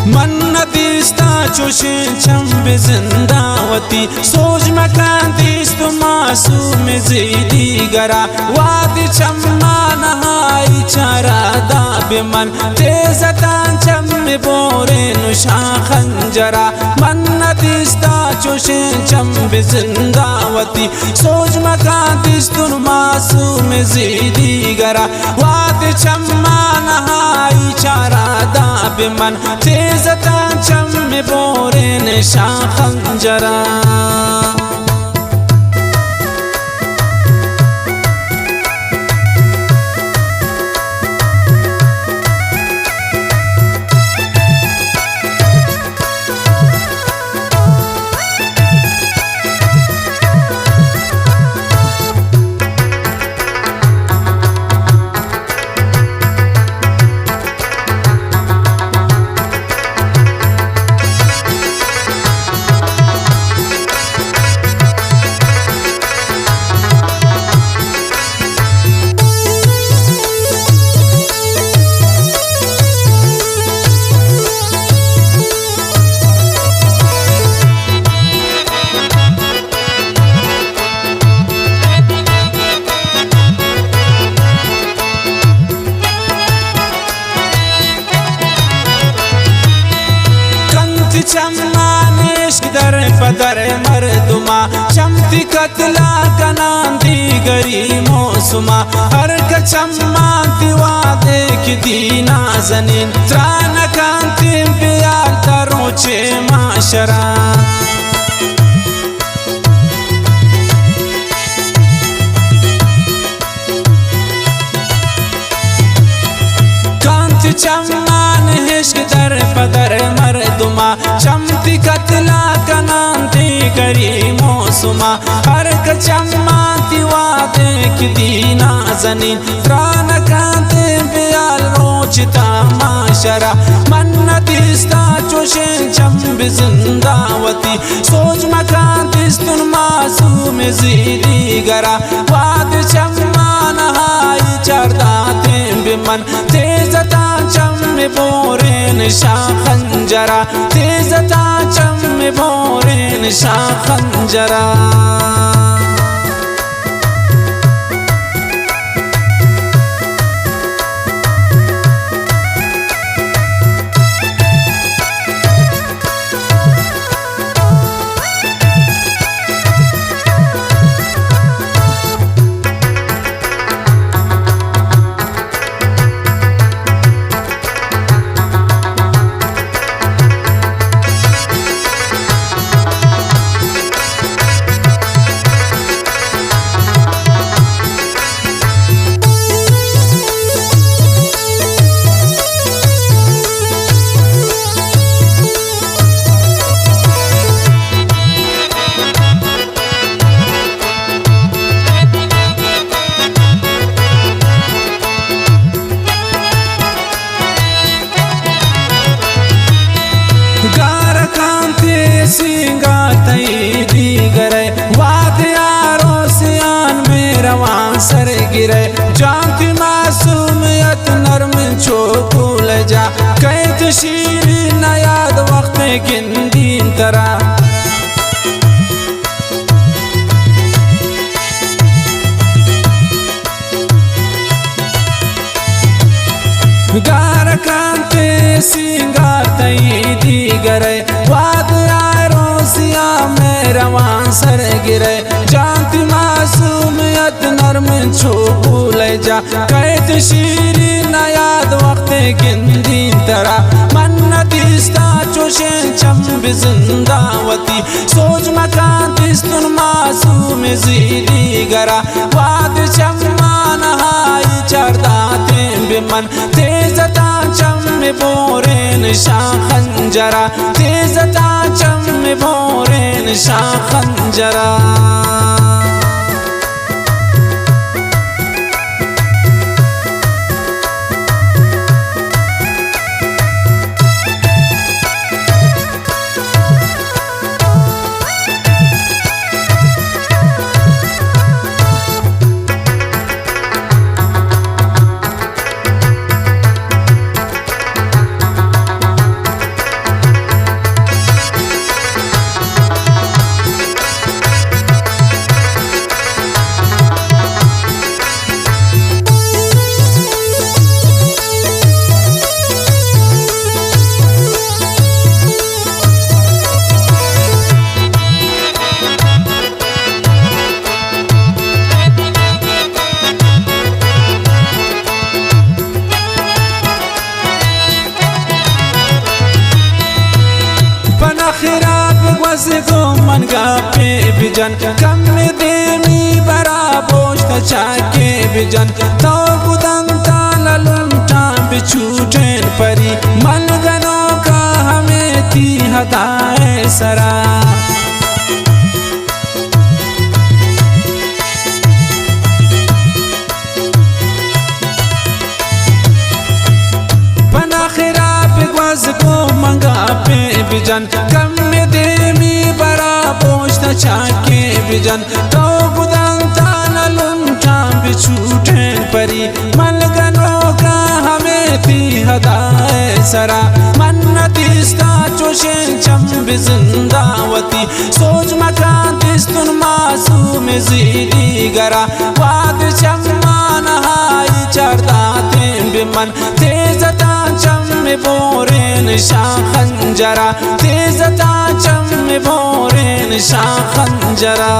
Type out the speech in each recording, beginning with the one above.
मन्नतीस्ता चुशिन चंब जिंदावती सोच मकान तीस्तु मासूम ज़ीदी गरा वादी चम्मा नहाई चारा दाब मन तेज़तान चम्मे बोरे नुशा खंजरा मन्नतीस्ता चुशिन चंब जिंदावती सोच मकान तीस्तु मासूम ज़ीदी गरा वादी चम्मा नहाई चारा दाब मन तेज़ता चम्मे बोरे निशा खंजरा चम्मानिश दर पदर मर्दुमा चमती कतला कनान दी गरी मौसुमा हर कचम्मा दिवा देख दीना जनीन त्रान कांति प्यार तरोचे माशरा कांति चम्मान हिश्क दर पदर मर्दुमा चमती कतला कनांती करी मौसुमा हर कचम्मा दिवा देख दीना जनीन त्रान कांते प्याल रोचता माशरा मन्नतीस्ता चुशिन चंब जिंदावती सोच मकांतिस्तुन मासूम ज़ीदी गरा वाद चम्मा नहाई चरदाते बिमन तेज़ता चम्मे बोरे निशा खंजरा तेज़ता चम्मे बोरे निशा खंजरा सिंगा तई दी गरे वाद यारो सियान में रवान सर गिरे जानती मासूमियत नरम चोकुल जा कैद शीरी नयाद वक्त गिंदीन तरा गार कांते सिंगा तई दी गरे वाद रवान सर गिरे जानती मासूमियत नरम छूल जा कैद शीरी नयाद वक्त गिंदीन तरा मन्नतीस्ता चुशिन चंब जिंदावती सोच मकांतिस्तुन मासूम ज़ीदी गरा वाद चम्मा नहाई चरदाते बिमन तेज़ता चम्मे बोरे निशा खंजरा तेज़ता चम्मे बोरे निशा खंजरा ग्वास को मनगा पे बिजन कम देमी बरा बोश्त चाके बिजन तो बुदंता ललुंटा बिछूटेन परी मनगनों का हमें थी हदाए सरा को मंगा पे बिजन कम देमी बरा पोष्ट चाके बिजन तो बुदंता लुंटा बिछूटेन परी मनगनों का हमें थी हदाए सरा मन्नतिस्ता चोशेन चम जिंदावती सोच मकान तिस्तुन मासूम जीदी गरा वाद चम्मान हाई चरदाते बिमन तेजता चम बोरेन शाखंजरा तेजता चम बोरेन शाखंजरा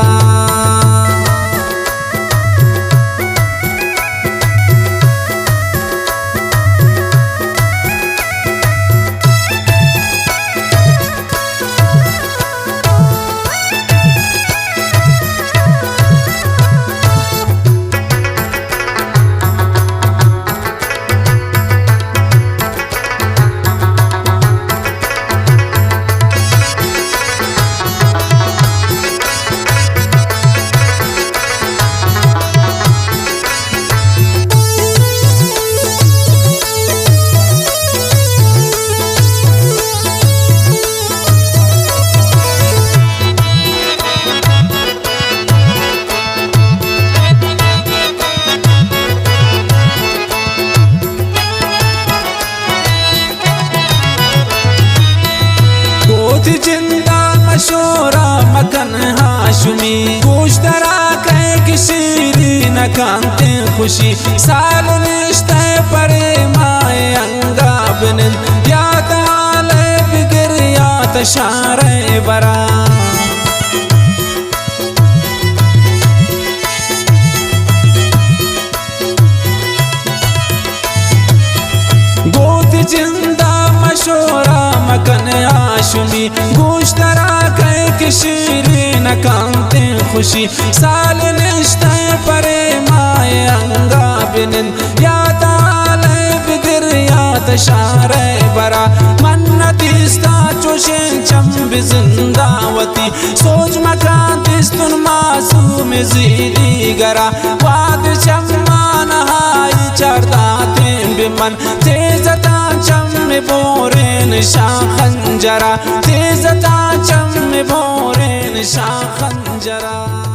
जिंदा मशोरा मकन हाशुमी गोश्तरा कह किसी न कांते खुशी साल निश्ते परे माए अंगा बिन या ताले बिगर या तशारे बरा गोत जिंदा मशोरा मकन आशुमी गोश्तरा कह किसी न कांते खुशी साल निश्ते परे माए अंगा बिन या ताले बिगर या तशारे बरा मन्नतिस्ता चोशेन चम जिंदावती सोच मकान तिस्तुन मासूम जीदी गरा वाद चम्मान हाई चरदाते बिमन तेजता चम बोरेन शाखंजरा तेजता चम बोरेन शाखंजरा।